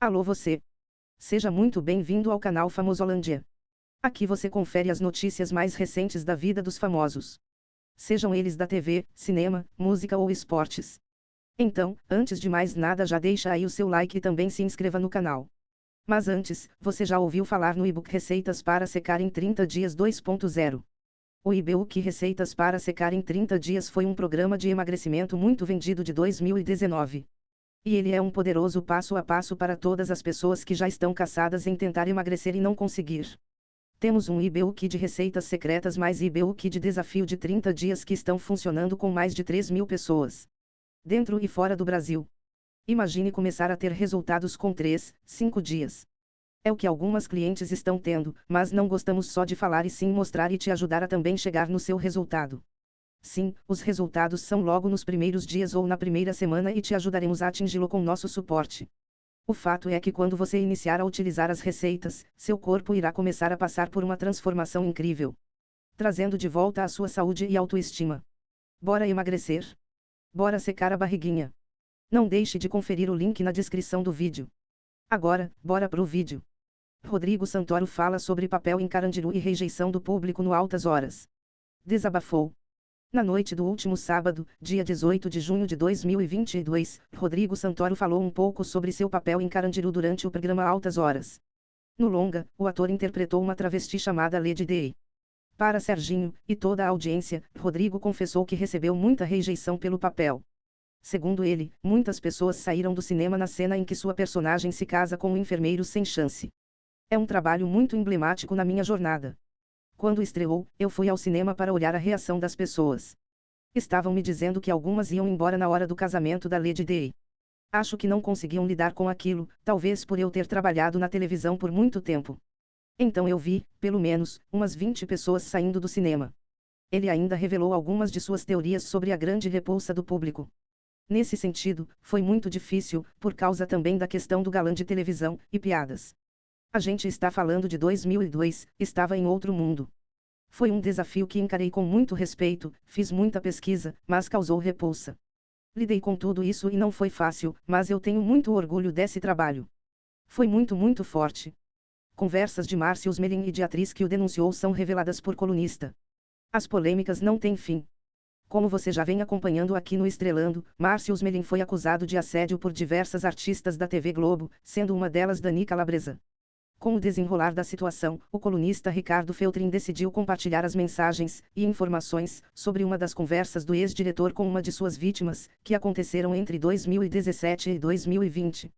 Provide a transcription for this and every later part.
Alô você! Seja muito bem-vindo ao canal Famosolândia. Aqui você confere as notícias mais recentes da vida dos famosos. Sejam eles da TV, cinema, música ou esportes. Então, antes de mais nada já deixa aí o seu like e também se inscreva no canal. Mas antes, você já ouviu falar no e-book Receitas para Secar em 30 Dias 2.0? O e-book Receitas para Secar em 30 Dias foi um programa de emagrecimento muito vendido de 2019. E ele é um poderoso passo a passo para todas as pessoas que já estão cansadas em tentar emagrecer e não conseguir. Temos um e-book de receitas secretas mais e-book de desafio de 30 dias que estão funcionando com mais de 3.000 pessoas. Dentro e fora do Brasil. Imagine começar a ter resultados com 3, 5 dias. É o que algumas clientes estão tendo, mas não gostamos só de falar e sim mostrar e te ajudar a também chegar no seu resultado. Sim, os resultados são logo nos primeiros dias ou na primeira semana e te ajudaremos a atingi-lo com nosso suporte. O fato é que quando você iniciar a utilizar as receitas, seu corpo irá começar a passar por uma transformação incrível, trazendo de volta a sua saúde e autoestima. Bora emagrecer? Bora secar a barriguinha? Não deixe de conferir o link na descrição do vídeo. Agora, bora pro vídeo. Rodrigo Santoro fala sobre papel em Carandiru e rejeição do público no Altas Horas. Desabafou. Na noite do último sábado, dia 18 de junho de 2022, Rodrigo Santoro falou um pouco sobre seu papel em Carandiru durante o programa Altas Horas. No longa, o ator interpretou uma travesti chamada Lady Day. Para Serginho, e toda a audiência, Rodrigo confessou que recebeu muita rejeição pelo papel. Segundo ele, muitas pessoas saíram do cinema na cena em que sua personagem se casa com um enfermeiro sem chance. É um trabalho muito emblemático na minha jornada. Quando estreou, eu fui ao cinema para olhar a reação das pessoas. Estavam me dizendo que algumas iam embora na hora do casamento da Lady Day. Acho que não conseguiam lidar com aquilo, talvez por eu ter trabalhado na televisão por muito tempo. Então eu vi, pelo menos, umas 20 pessoas saindo do cinema. Ele ainda revelou algumas de suas teorias sobre a grande repulsa do público. Nesse sentido, foi muito difícil, por causa também da questão do galã de televisão, e piadas. A gente está falando de 2002, estava em outro mundo. Foi um desafio que encarei com muito respeito, fiz muita pesquisa, mas causou repulsa. Lidei com tudo isso e não foi fácil, mas eu tenho muito orgulho desse trabalho. Foi muito forte. Conversas de Márcio Smelling e de atriz que o denunciou são reveladas por colunista. As polêmicas não têm fim. Como você já vem acompanhando aqui no Estrelando, Márcio Smelling foi acusado de assédio por diversas artistas da TV Globo, sendo uma delas Dani Calabresa. Com o desenrolar da situação, o colunista Ricardo Feltrin decidiu compartilhar as mensagens e informações sobre uma das conversas do ex-diretor com uma de suas vítimas, que aconteceram entre 2017 e 2020.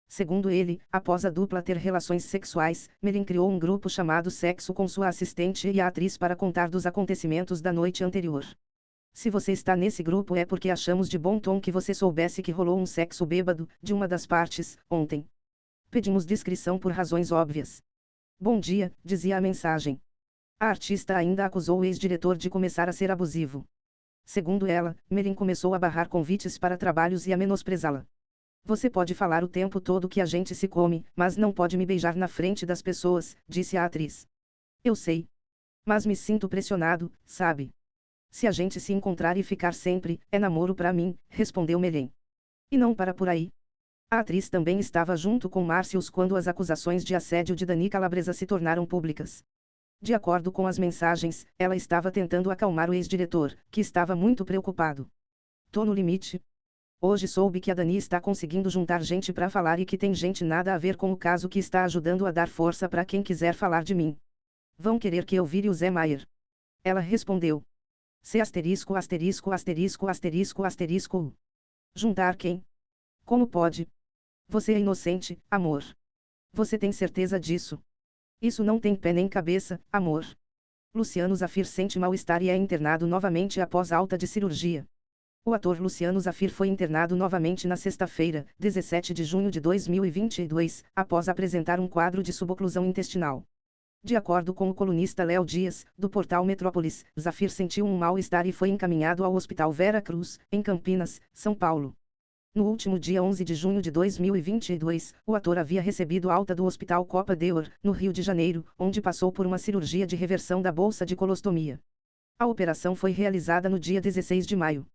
Segundo ele, após a dupla ter relações sexuais, Melin criou um grupo chamado Sexo com sua assistente e a atriz para contar dos acontecimentos da noite anterior. Se você está nesse grupo é porque achamos de bom tom que você soubesse que rolou um sexo bêbado, de uma das partes, ontem. Pedimos discrição por razões óbvias. Bom dia, dizia a mensagem. A artista ainda acusou o ex-diretor de começar a ser abusivo. Segundo ela, Melin começou a barrar convites para trabalhos e a menosprezá-la. Você pode falar o tempo todo que a gente se come, mas não pode me beijar na frente das pessoas, disse a atriz. Eu sei. Mas me sinto pressionado, sabe? Se a gente se encontrar e ficar sempre, é namoro pra mim, respondeu Melin. E não para por aí. A atriz também estava junto com Márcios quando as acusações de assédio de Dani Calabresa se tornaram públicas. De acordo com as mensagens, ela estava tentando acalmar o ex-diretor, que estava muito preocupado. Tô no limite. Hoje soube que a Dani está conseguindo juntar gente para falar e que tem gente nada a ver com o caso que está ajudando a dar força para quem quiser falar de mim. Vão querer que eu vire o Zé Maier. Ela respondeu. C asterisco asterisco asterisco asterisco asterisco. Juntar quem? Como pode? Você é inocente, amor. Você tem certeza disso? Isso não tem pé nem cabeça, amor. Luciano Zafir sente mal-estar e é internado novamente após alta de cirurgia. O ator Luciano Zafir foi internado novamente na sexta-feira, 17 de junho de 2022, após apresentar um quadro de suboclusão intestinal. De acordo com o colunista Léo Dias, do portal Metrópolis, Zafir sentiu um mal-estar e foi encaminhado ao Hospital Vera Cruz, em Campinas, São Paulo. No último dia 11 de junho de 2022, o ator havia recebido alta do Hospital Copa d'Or, no Rio de Janeiro, onde passou por uma cirurgia de reversão da bolsa de colostomia. A operação foi realizada no dia 16 de maio.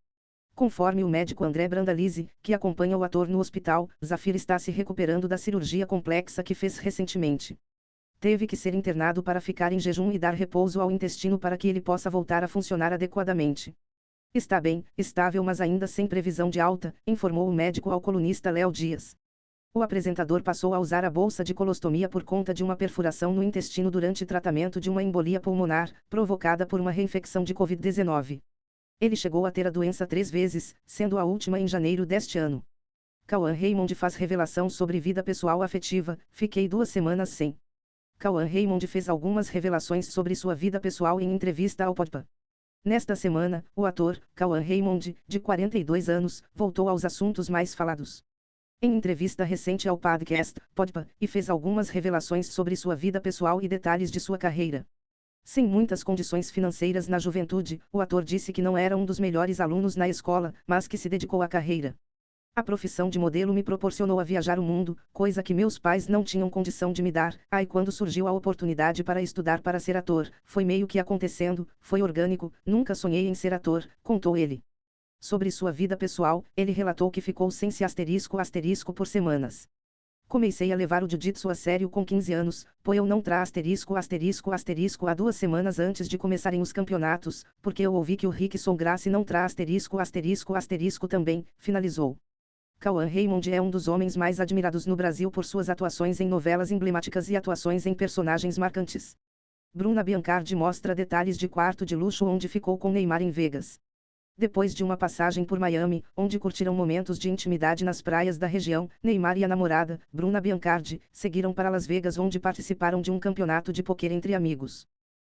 Conforme o médico André Brandalize, que acompanha o ator no hospital, Zafir está se recuperando da cirurgia complexa que fez recentemente. Teve que ser internado para ficar em jejum e dar repouso ao intestino para que ele possa voltar a funcionar adequadamente. Está bem, estável, mas ainda sem previsão de alta, informou o médico ao colunista Léo Dias. O apresentador passou a usar a bolsa de colostomia por conta de uma perfuração no intestino durante tratamento de uma embolia pulmonar, provocada por uma reinfecção de Covid-19. Ele chegou a ter a doença 3 vezes, sendo a última em janeiro deste ano. Cauã Raymond faz revelação sobre vida pessoal afetiva. Fiquei 2 semanas sem. Cauã Raymond fez algumas revelações sobre sua vida pessoal em entrevista ao Podpah. Nesta semana, o ator, Cauã Raymond, de 42 anos, voltou aos assuntos mais falados. Em entrevista recente ao podcast Podpah, e fez algumas revelações sobre sua vida pessoal e detalhes de sua carreira. Sem muitas condições financeiras na juventude, o ator disse que não era um dos melhores alunos na escola, mas que se dedicou à carreira. A profissão de modelo me proporcionou a viajar o mundo, coisa que meus pais não tinham condição de me dar. Aí quando surgiu a oportunidade para estudar para ser ator, foi meio que acontecendo, foi orgânico, nunca sonhei em ser ator, contou ele. Sobre sua vida pessoal, ele relatou que ficou sem se *** por semanas. Comecei a levar o jiu-jitsu a sério com 15 anos, pois eu não tra *** há 2 semanas antes de começarem os campeonatos, porque eu ouvi que o Rickson Gracie não tra *** também, finalizou. Cauã Raymond é um dos homens mais admirados no Brasil por suas atuações em novelas emblemáticas e atuações em personagens marcantes. Bruna Biancardi mostra detalhes de quarto de luxo onde ficou com Neymar em Vegas. Depois de uma passagem por Miami, onde curtiram momentos de intimidade nas praias da região, Neymar e a namorada, Bruna Biancardi, seguiram para Las Vegas onde participaram de um campeonato de pôquer entre amigos.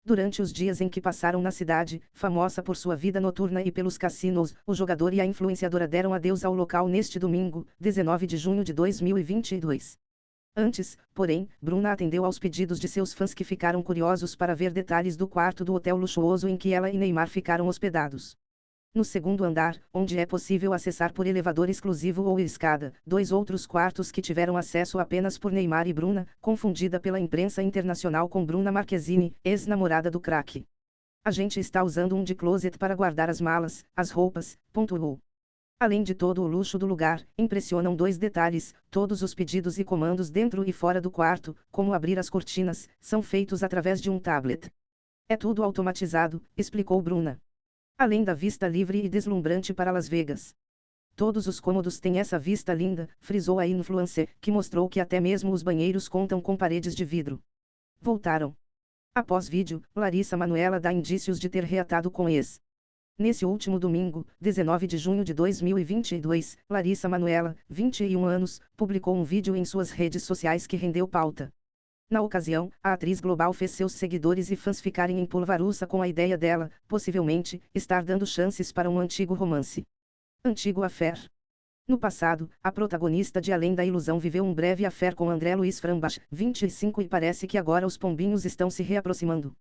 Durante os dias em que passaram na cidade, famosa por sua vida noturna e pelos cassinos, o jogador e a influenciadora deram adeus ao local neste domingo, 19 de junho de 2022. Antes, porém, Bruna atendeu aos pedidos de seus fãs que ficaram curiosos para ver detalhes do quarto do hotel luxuoso em que ela e Neymar ficaram hospedados. No segundo andar, onde é possível acessar por elevador exclusivo ou escada, 2 outros quartos que tiveram acesso apenas por Neymar e Bruna, confundida pela imprensa internacional com Bruna Marquezine, ex-namorada do craque. A gente está usando um de closet para guardar as malas, as roupas, pontuou. Além de todo o luxo do lugar, impressionam 2 detalhes: todos os pedidos e comandos dentro e fora do quarto, como abrir as cortinas, são feitos através de um tablet. É tudo automatizado, explicou Bruna. Além da vista livre e deslumbrante para Las Vegas. Todos os cômodos têm essa vista linda, frisou a influencer, que mostrou que até mesmo os banheiros contam com paredes de vidro. Voltaram. Após vídeo, Larissa Manoela dá indícios de ter reatado com ex. Nesse último domingo, 19 de junho de 2022, Larissa Manoela, 21 anos, publicou um vídeo em suas redes sociais que rendeu pauta. Na ocasião, a atriz global fez seus seguidores e fãs ficarem em polvorosa com a ideia dela, possivelmente, estar dando chances para um antigo romance. Antigo affair. No passado, a protagonista de Além da Ilusão viveu um breve affair com André Luiz Frambach, 25, e parece que agora os pombinhos estão se reaproximando.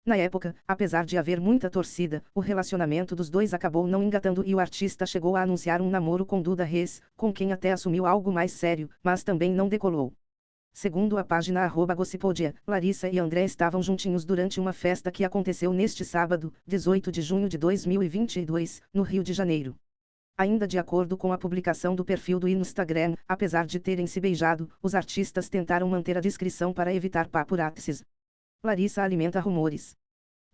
Na época, apesar de haver muita torcida, o relacionamento dos dois acabou não engatando e o artista chegou a anunciar um namoro com Duda Reis, com quem até assumiu algo mais sério, mas também não decolou. Segundo a página @gossipodia, Larissa e André estavam juntinhos durante uma festa que aconteceu neste sábado, 18 de junho de 2022, no Rio de Janeiro. Ainda de acordo com a publicação do perfil do Instagram, apesar de terem se beijado, os artistas tentaram manter a discrição para evitar paparazzis. Larissa alimenta rumores.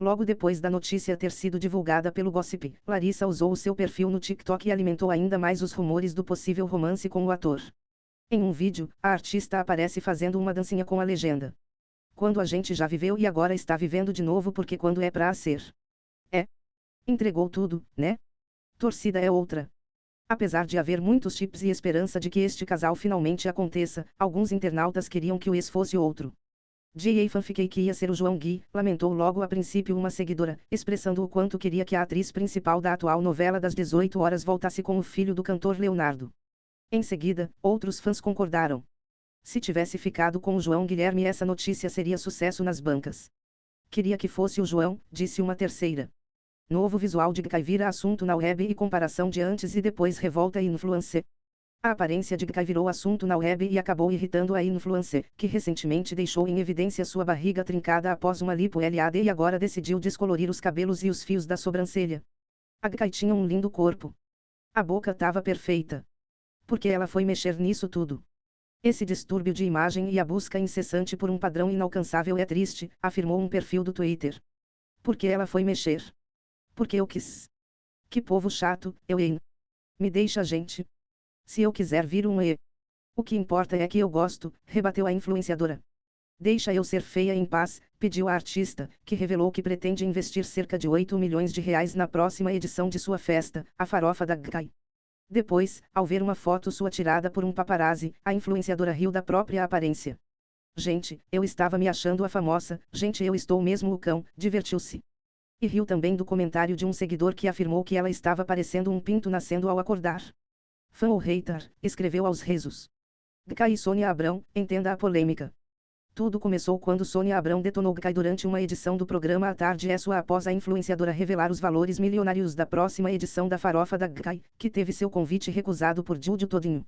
Logo depois da notícia ter sido divulgada pelo Gossip, Larissa usou o seu perfil no TikTok e alimentou ainda mais os rumores do possível romance com o ator. Em um vídeo, a artista aparece fazendo uma dancinha com a legenda: "Quando a gente já viveu e agora está vivendo de novo porque quando é pra ser. É. Entregou tudo, né? Torcida é outra." Apesar de haver muitos chips e esperança de que este casal finalmente aconteça, alguns internautas queriam que o ex fosse outro. "J.A. Fiquei que ia ser o João Gui", lamentou logo a princípio uma seguidora, expressando o quanto queria que a atriz principal da atual novela das 18 horas voltasse com o filho do cantor Leonardo. Em seguida, outros fãs concordaram. "Se tivesse ficado com o João Guilherme, essa notícia seria sucesso nas bancas." "Queria que fosse o João", disse uma terceira. Novo visual de Gkai vira assunto na web e comparação de antes e depois revolta a influencer. A aparência de Gkai virou assunto na web e acabou irritando a influencer, que recentemente deixou em evidência sua barriga trincada após uma lipo LAD e agora decidiu descolorir os cabelos e os fios da sobrancelha. A Gkai tinha um lindo corpo. A boca tava perfeita. Por que ela foi mexer nisso tudo? Esse distúrbio de imagem e a busca incessante por um padrão inalcançável é triste, afirmou um perfil do Twitter. Por que ela foi mexer? Porque eu quis. Que povo chato, eu hein? Me deixa gente. Se eu quiser vir um e. O que importa é que eu gosto, rebateu a influenciadora. Deixa eu ser feia em paz, pediu a artista, que revelou que pretende investir cerca de 8 milhões de reais na próxima edição de sua festa, a Farofa da Gai. Depois, ao ver uma foto sua tirada por um paparazzi, a influenciadora riu da própria aparência. Gente, eu estava me achando a famosa, gente eu estou mesmo o cão, divertiu-se. E riu também do comentário de um seguidor que afirmou que ela estava parecendo um pinto nascendo ao acordar. Fã ou hater, escreveu aos risos. Gai e Sônia Abrão, entenda a polêmica. Tudo começou quando Sônia Abrão detonou Gai durante uma edição do programa A Tarde é Sua após a influenciadora revelar os valores milionários da próxima edição da Farofa da Gai, que teve seu convite recusado por Júlio Todinho.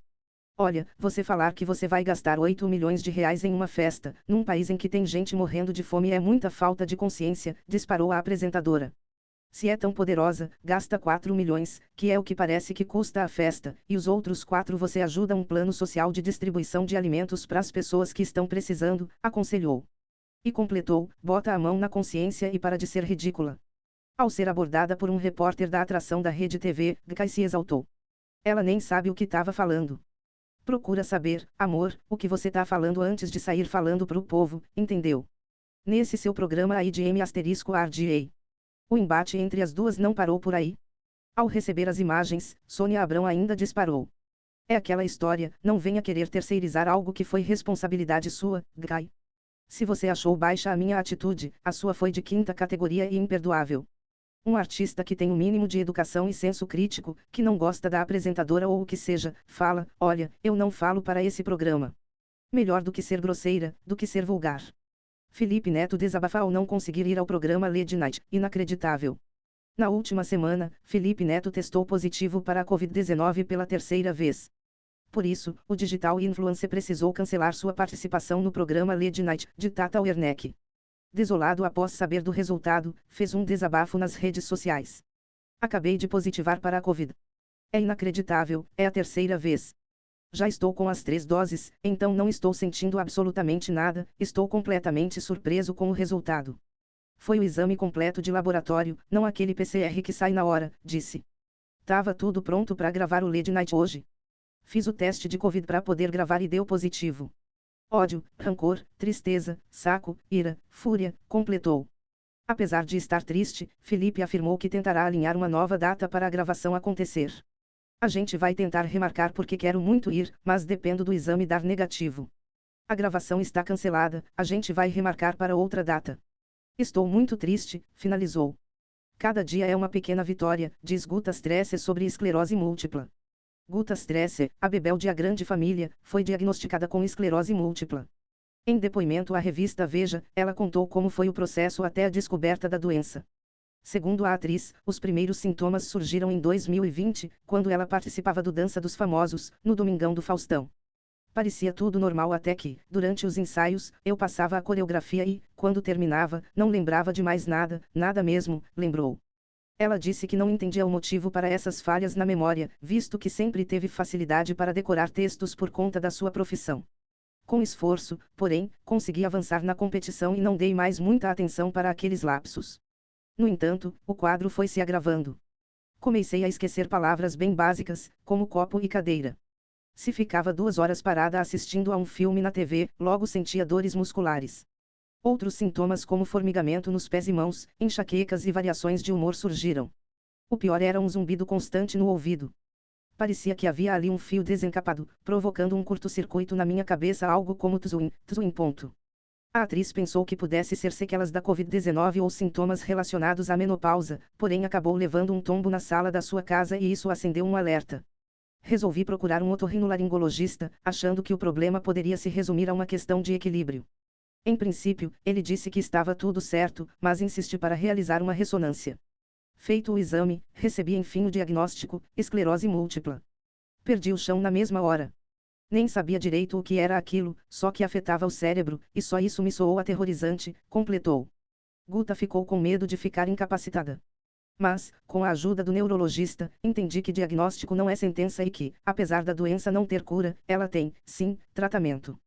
Olha, você falar que você vai gastar 8 milhões de reais em uma festa, num país em que tem gente morrendo de fome é muita falta de consciência, disparou a apresentadora. Se é tão poderosa, gasta 4 milhões, que é o que parece que custa a festa, e os outros 4 você ajuda um plano social de distribuição de alimentos para as pessoas que estão precisando, aconselhou. E completou, bota a mão na consciência e para de ser ridícula. Ao ser abordada por um repórter da atração da Rede TV, Gai se exaltou. Ela nem sabe o que estava falando. Procura saber, amor, o que você tá falando antes de sair falando pro povo, entendeu? Nesse seu programa aí de M*RDA. O embate entre as duas não parou por aí. Ao receber as imagens, Sônia Abrão ainda disparou. É aquela história, não venha querer terceirizar algo que foi responsabilidade sua, Gai. Se você achou baixa a minha atitude, a sua foi de quinta categoria e imperdoável. Um artista que tem o mínimo de educação e senso crítico, que não gosta da apresentadora ou o que seja, fala, olha, eu não falo para esse programa. Melhor do que ser grosseira, do que ser vulgar. Felipe Neto desabafa ao não conseguir ir ao programa Lady Night, inacreditável. Na última semana, Felipe Neto testou positivo para a Covid-19 pela terceira vez. Por isso, o digital influencer precisou cancelar sua participação no programa Lady Night, de Tata Werneck. Desolado após saber do resultado, fez um desabafo nas redes sociais. Acabei de positivar para a Covid. É inacreditável, é a terceira vez. Já estou com as 3 doses, então não estou sentindo absolutamente nada, estou completamente surpreso com o resultado. Foi o exame completo de laboratório, não aquele PCR que sai na hora, disse. Tava tudo pronto para gravar o Lady Night hoje. Fiz o teste de Covid para poder gravar e deu positivo. Ódio, rancor, tristeza, saco, ira, fúria, completou. Apesar de estar triste, Felipe afirmou que tentará alinhar uma nova data para a gravação acontecer. A gente vai tentar remarcar porque quero muito ir, mas dependo do exame dar negativo. A gravação está cancelada, a gente vai remarcar para outra data. Estou muito triste, finalizou. Cada dia é uma pequena vitória, diz Guta Stresser sobre esclerose múltipla. Guta Stresser, a rebelde a grande família, foi diagnosticada com esclerose múltipla. Em depoimento à revista Veja, ela contou como foi o processo até a descoberta da doença. Segundo a atriz, os primeiros sintomas surgiram em 2020, quando ela participava do Dança dos Famosos, no Domingão do Faustão. Parecia tudo normal até que, durante os ensaios, eu passava a coreografia e, quando terminava, não lembrava de mais nada, nada mesmo, lembrou. Ela disse que não entendia o motivo para essas falhas na memória, visto que sempre teve facilidade para decorar textos por conta da sua profissão. Com esforço, porém, consegui avançar na competição e não dei mais muita atenção para aqueles lapsos. No entanto, o quadro foi se agravando. Comecei a esquecer palavras bem básicas, como copo e cadeira. Se ficava 2 horas parada assistindo a um filme na TV, logo sentia dores musculares. Outros sintomas como formigamento nos pés e mãos, enxaquecas e variações de humor surgiram. O pior era um zumbido constante no ouvido. Parecia que havia ali um fio desencapado, provocando um curto-circuito na minha cabeça, algo como tzuim, tzuim. A atriz pensou que pudesse ser sequelas da Covid-19 ou sintomas relacionados à menopausa, porém acabou levando um tombo na sala da sua casa e isso acendeu um alerta. Resolvi procurar um otorrinolaringologista, achando que o problema poderia se resumir a uma questão de equilíbrio. Em princípio, ele disse que estava tudo certo, mas insisti para realizar uma ressonância. Feito o exame, recebi enfim o diagnóstico, esclerose múltipla. Perdi o chão na mesma hora. Nem sabia direito o que era aquilo, só que afetava o cérebro, e só isso me soou aterrorizante, completou. Guta ficou com medo de ficar incapacitada. Mas, com a ajuda do neurologista, entendi que diagnóstico não é sentença e que, apesar da doença não ter cura, ela tem, sim, tratamento.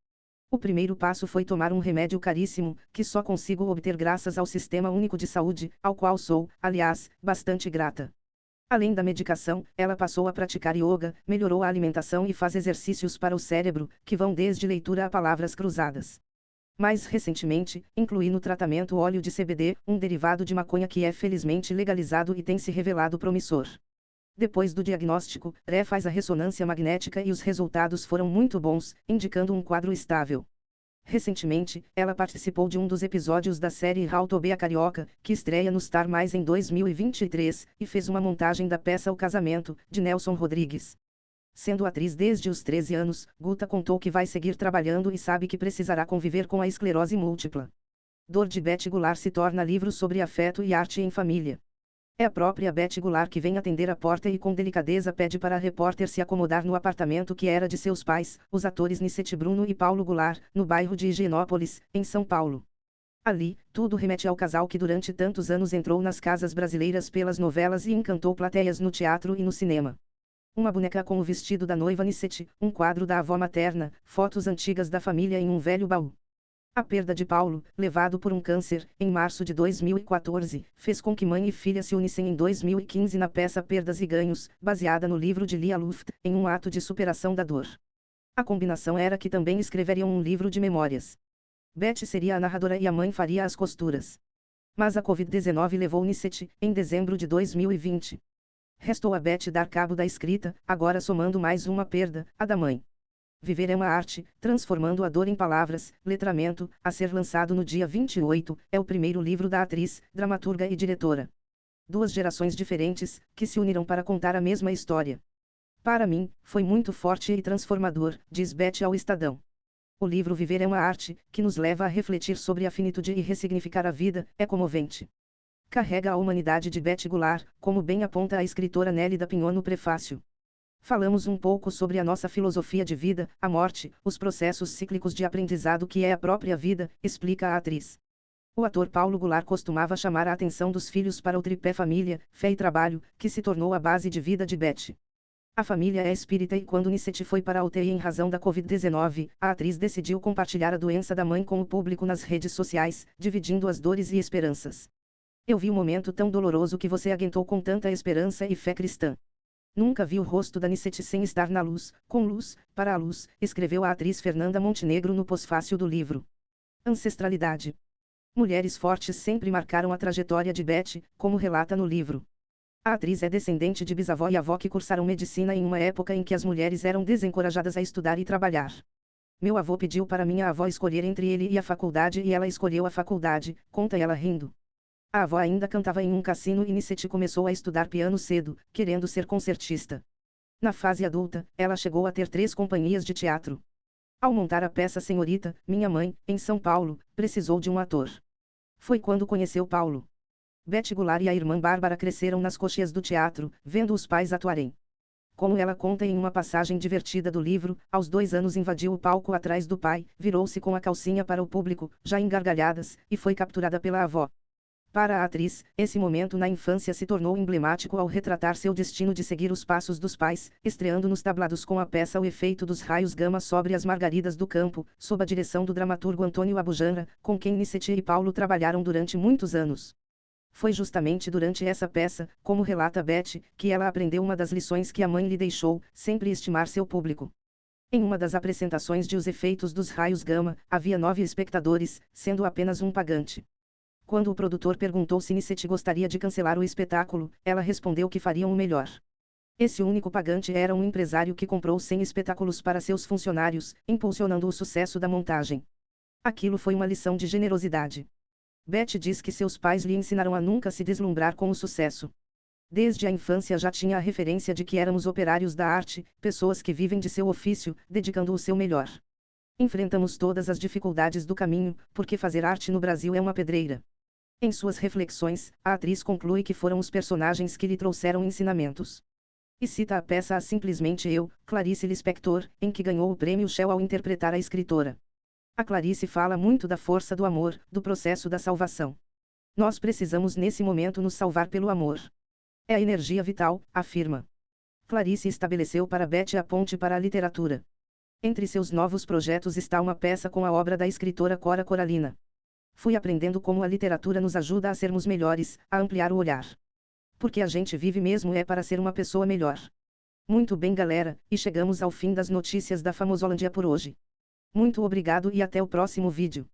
O primeiro passo foi tomar um remédio caríssimo, que só consigo obter graças ao Sistema Único de Saúde, ao qual sou, aliás, bastante grata. Além da medicação, ela passou a praticar yoga, melhorou a alimentação e faz exercícios para o cérebro, que vão desde leitura a palavras cruzadas. Mais recentemente, incluí no tratamento óleo de CBD, um derivado de maconha que é felizmente legalizado e tem se revelado promissor. Depois do diagnóstico, Ré faz a ressonância magnética e os resultados foram muito bons, indicando um quadro estável. Recentemente, ela participou de um dos episódios da série How to Be a Carioca, que estreia no Star Mais em 2023, e fez uma montagem da peça O Casamento, de Nelson Rodrigues. Sendo atriz desde os 13 anos, Guta contou que vai seguir trabalhando e sabe que precisará conviver com a esclerose múltipla. Dor de Beth Goulart se torna livro sobre afeto e arte em família. É a própria Beth Goulart que vem atender a porta e com delicadeza pede para a repórter se acomodar no apartamento que era de seus pais, os atores Nicete Bruno e Paulo Goulart, no bairro de Higienópolis, em São Paulo. Ali, tudo remete ao casal que durante tantos anos entrou nas casas brasileiras pelas novelas e encantou plateias no teatro e no cinema. Uma boneca com o vestido da noiva Nicete, um quadro da avó materna, fotos antigas da família em um velho baú. A perda de Paulo, levado por um câncer, em março de 2014, fez com que mãe e filha se unissem em 2015 na peça Perdas e Ganhos, baseada no livro de Lia Luft, em um ato de superação da dor. A combinação era que também escreveriam um livro de memórias. Beth seria a narradora e a mãe faria as costuras. Mas a Covid-19 levou Nicete, em dezembro de 2020. Restou a Beth dar cabo da escrita, agora somando mais uma perda, a da mãe. Viver é uma arte, transformando a dor em palavras, letramento, a ser lançado no dia 28, é o primeiro livro da atriz, dramaturga e diretora. Duas gerações diferentes, que se uniram para contar a mesma história. Para mim, foi muito forte e transformador, diz Beth ao Estadão. O livro Viver é uma arte, que nos leva a refletir sobre a finitude e ressignificar a vida, é comovente. Carrega a humanidade de Beth Goulart, como bem aponta a escritora Nélida Pinhon no prefácio. Falamos um pouco sobre a nossa filosofia de vida, a morte, os processos cíclicos de aprendizado que é a própria vida, explica a atriz. O ator Paulo Goulart costumava chamar a atenção dos filhos para o tripé família, fé e trabalho, que se tornou a base de vida de Beth. A família é espírita e quando Nicete foi para a UTI em razão da Covid-19, a atriz decidiu compartilhar a doença da mãe com o público nas redes sociais, dividindo as dores e esperanças. Eu vi um momento tão doloroso que você aguentou com tanta esperança e fé cristã. Nunca vi o rosto da Nicete sem estar na luz, com luz, para a luz, escreveu a atriz Fernanda Montenegro no pós-fácio do livro. Ancestralidade. Mulheres fortes sempre marcaram a trajetória de Beth, como relata no livro. A atriz é descendente de bisavó e avó que cursaram medicina em uma época em que as mulheres eram desencorajadas a estudar e trabalhar. Meu avô pediu para minha avó escolher entre ele e a faculdade e ela escolheu a faculdade, conta ela rindo. A avó ainda cantava em um cassino e Nicete começou a estudar piano cedo, querendo ser concertista. Na fase adulta, ela chegou a ter 3 companhias de teatro. Ao montar a peça Senhorita, Minha Mãe, em São Paulo, precisou de um ator. Foi quando conheceu Paulo. Beth Goulart e a irmã Bárbara cresceram nas coxias do teatro, vendo os pais atuarem. Como ela conta em uma passagem divertida do livro, aos 2 anos invadiu o palco atrás do pai, virou-se com a calcinha para o público, já em gargalhadas, e foi capturada pela avó. Para a atriz, esse momento na infância se tornou emblemático ao retratar seu destino de seguir os passos dos pais, estreando nos tablados com a peça O Efeito dos Raios Gama sobre as Margaridas do Campo, sob a direção do dramaturgo Antônio Abujanra, com quem Nicete e Paulo trabalharam durante muitos anos. Foi justamente durante essa peça, como relata Beth, que ela aprendeu uma das lições que a mãe lhe deixou, sempre estimar seu público. Em uma das apresentações de Os Efeitos dos Raios Gama, havia 9 espectadores, sendo apenas um pagante. Quando o produtor perguntou se Nicete gostaria de cancelar o espetáculo, ela respondeu que fariam o melhor. Esse único pagante era um empresário que comprou 100 espetáculos para seus funcionários, impulsionando o sucesso da montagem. Aquilo foi uma lição de generosidade. Beth diz que seus pais lhe ensinaram a nunca se deslumbrar com o sucesso. Desde a infância já tinha a referência de que éramos operários da arte, pessoas que vivem de seu ofício, dedicando o seu melhor. Enfrentamos todas as dificuldades do caminho, porque fazer arte no Brasil é uma pedreira. Em suas reflexões, a atriz conclui que foram os personagens que lhe trouxeram ensinamentos. E cita a peça A Simplesmente Eu, Clarice Lispector, em que ganhou o prêmio Shell ao interpretar a escritora. A Clarice fala muito da força do amor, do processo da salvação. Nós precisamos nesse momento nos salvar pelo amor. É a energia vital, afirma. Clarice estabeleceu para Betty a ponte para a literatura. Entre seus novos projetos está uma peça com a obra da escritora Cora Coralina. Fui aprendendo como a literatura nos ajuda a sermos melhores, a ampliar o olhar. Porque a gente vive mesmo é para ser uma pessoa melhor. Muito bem, galera, e chegamos ao fim das notícias da Famosólândia por hoje. Muito obrigado e até o próximo vídeo.